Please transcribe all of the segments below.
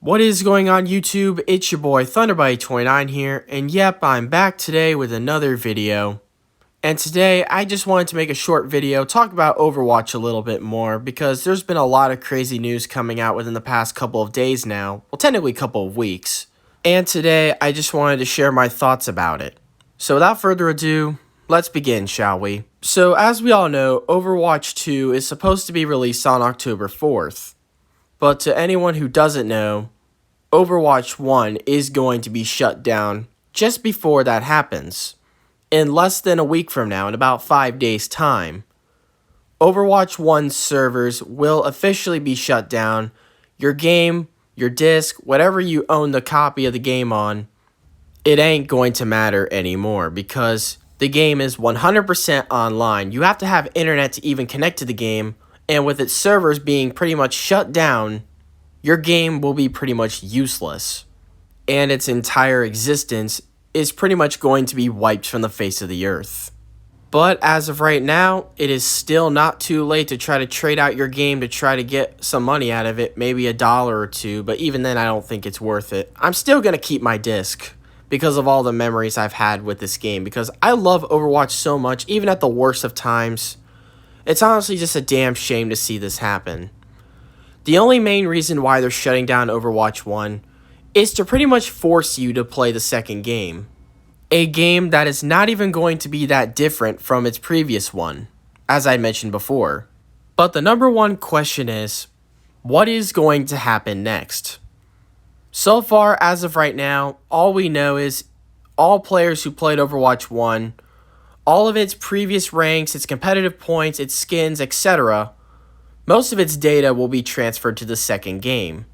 What is going on YouTube? It's your boy Thunderbite29 here, and yep, I'm back today with another video. And today, I just wanted to make a short video, talk about Overwatch a little bit more, because there's been a lot of crazy news coming out within the past couple of days now, well technically a couple of weeks. And today, I just wanted to share my thoughts about it. So without further ado, let's begin, shall we? So as we all know, Overwatch 2 is supposed to be released on October 4th. But to anyone who doesn't know, Overwatch 1 is going to be shut down just before that happens. In less than a week from now, in about 5 days' time, Overwatch 1's servers will officially be shut down. Your game, your disc, whatever you own the copy of the game on, it ain't going to matter anymore because the game is 100% online. You have to have internet to even connect to the game, and with its servers being pretty much shut down, your game will be pretty much useless, and its entire existence is pretty much going to be wiped from the face of the earth. But as of right now, it is still not too late to try to trade out your game to try to get some money out of it, maybe $1 or $2, but even then I don't think it's worth it. I'm still going to keep my disc because of all the memories I've had with this game, because I love Overwatch so much, even at the worst of times. It's honestly just a damn shame to see this happen. The only main reason why they're shutting down Overwatch 1 is to pretty much force you to play the second game. A game that is not even going to be that different from its previous one, as I mentioned before. But the number one question is, what is going to happen next? So far, as of right now, all we know is all players who played Overwatch 1, all of its previous ranks, its competitive points, its skins, etc., most of its data will be transferred to the second game,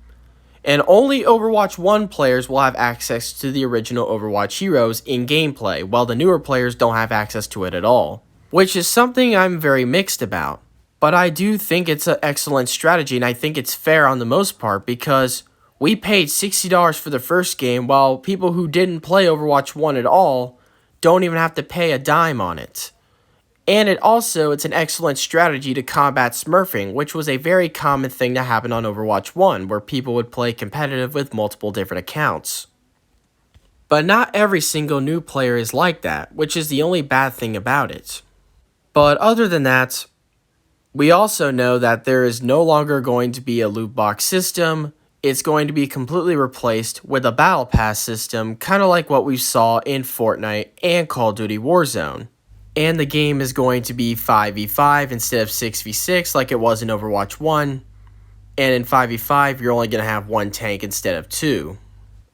and only Overwatch 1 players will have access to the original Overwatch heroes in gameplay, while the newer players don't have access to it at all, which is something I'm very mixed about. But I do think it's an excellent strategy, and I think it's fair on the most part, because we paid $60 for the first game, while people who didn't play Overwatch 1 at all don't even have to pay a dime on it. And it's an excellent strategy to combat smurfing, which was a very common thing that happened on Overwatch 1, where people would play competitive with multiple different accounts. But not every single new player is like that, which is the only bad thing about it. But other than that, we also know that there is no longer going to be a loot box system. It's going to be completely replaced with a battle pass system, kind of like what we saw in Fortnite and Call of Duty Warzone. And the game is going to be 5v5 instead of 6v6 like it was in Overwatch 1. And in 5v5, you're only going to have one tank instead of two.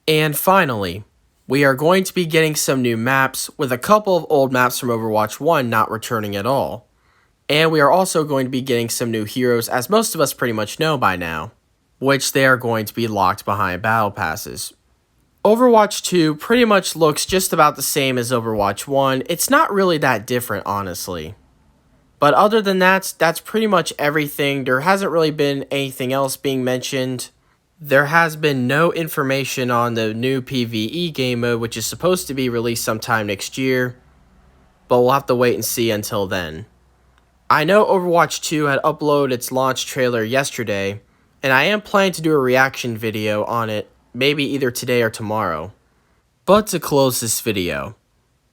And finally, we are going to be getting some new maps, with a couple of old maps from Overwatch 1 not returning at all. And we are also going to be getting some new heroes, as most of us pretty much know by now, which they are going to be locked behind battle passes. Overwatch 2 pretty much looks just about the same as Overwatch 1. It's not really that different, honestly. But other than that, that's pretty much everything. There hasn't really been anything else being mentioned. There has been no information on the new PvE game mode, which is supposed to be released sometime next year. But we'll have to wait and see until then. I know Overwatch 2 had uploaded its launch trailer yesterday, and I am planning to do a reaction video on it, maybe either today or tomorrow. But to close this video,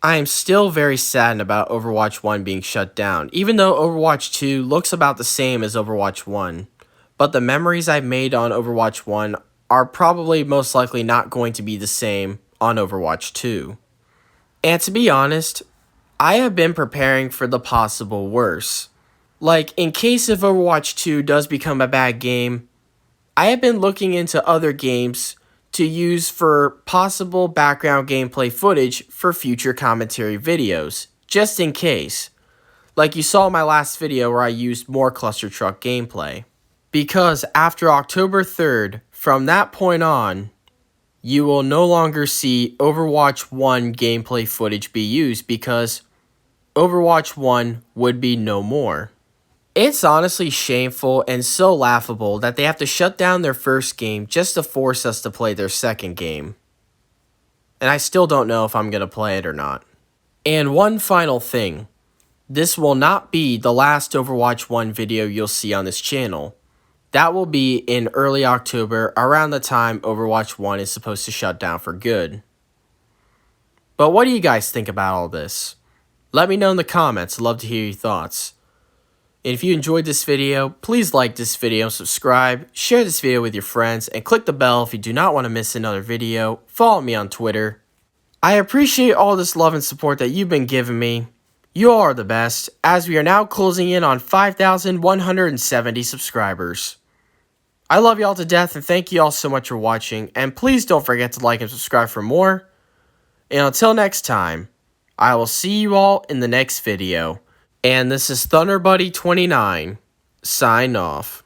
I am still very saddened about Overwatch 1 being shut down, even though Overwatch 2 looks about the same as Overwatch 1. But the memories I've made on Overwatch 1 are probably most likely not going to be the same on Overwatch 2. And to be honest, I have been preparing for the possible worse. Like, in case if Overwatch 2 does become a bad game, I have been looking into other games to use for possible background gameplay footage for future commentary videos, just in case. Like you saw in my last video where I used more cluster truck gameplay. Because after October 3rd, from that point on, you will no longer see Overwatch 1 gameplay footage be used because Overwatch 1 would be no more. It's honestly shameful and so laughable that they have to shut down their first game just to force us to play their second game. And I still don't know if I'm going to play it or not. And one final thing. This will not be the last Overwatch 1 video you'll see on this channel. That will be in early October, around the time Overwatch 1 is supposed to shut down for good. But what do you guys think about all this? Let me know in the comments. I'd love to hear your thoughts. And if you enjoyed this video, please like this video, subscribe, share this video with your friends, and click the bell if you do not want to miss another video. Follow me on Twitter. I appreciate all this love and support that you've been giving me. You all are the best, as we are now closing in on 5,170 subscribers. I love y'all to death, and thank you all so much for watching, and please don't forget to like and subscribe for more. And until next time, I will see you all in the next video. And this is ThunderBuddy29, sign off.